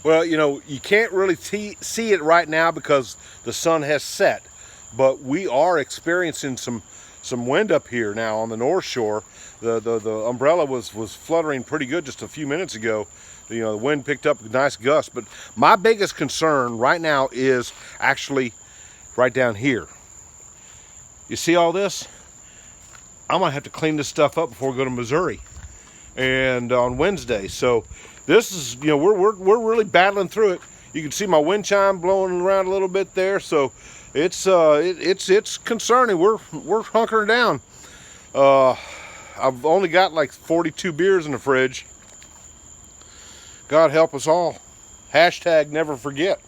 Well, you know, you can't really see it right now because the sun has set, but we are experiencing some wind up here now on the North Shore. The umbrella was fluttering pretty good just a few minutes ago. You know, the wind picked up a nice gust, but my biggest concern right now is actually right down here. You see all this? I might have to clean this stuff up before we go to Missouri and on Wednesday. So this is, you know, we're really battling through it. You can see my wind chime blowing around a little bit there, so it's concerning. We're hunkering down. I've only got like 42 beers in the fridge. God help us all. Hashtag never forget.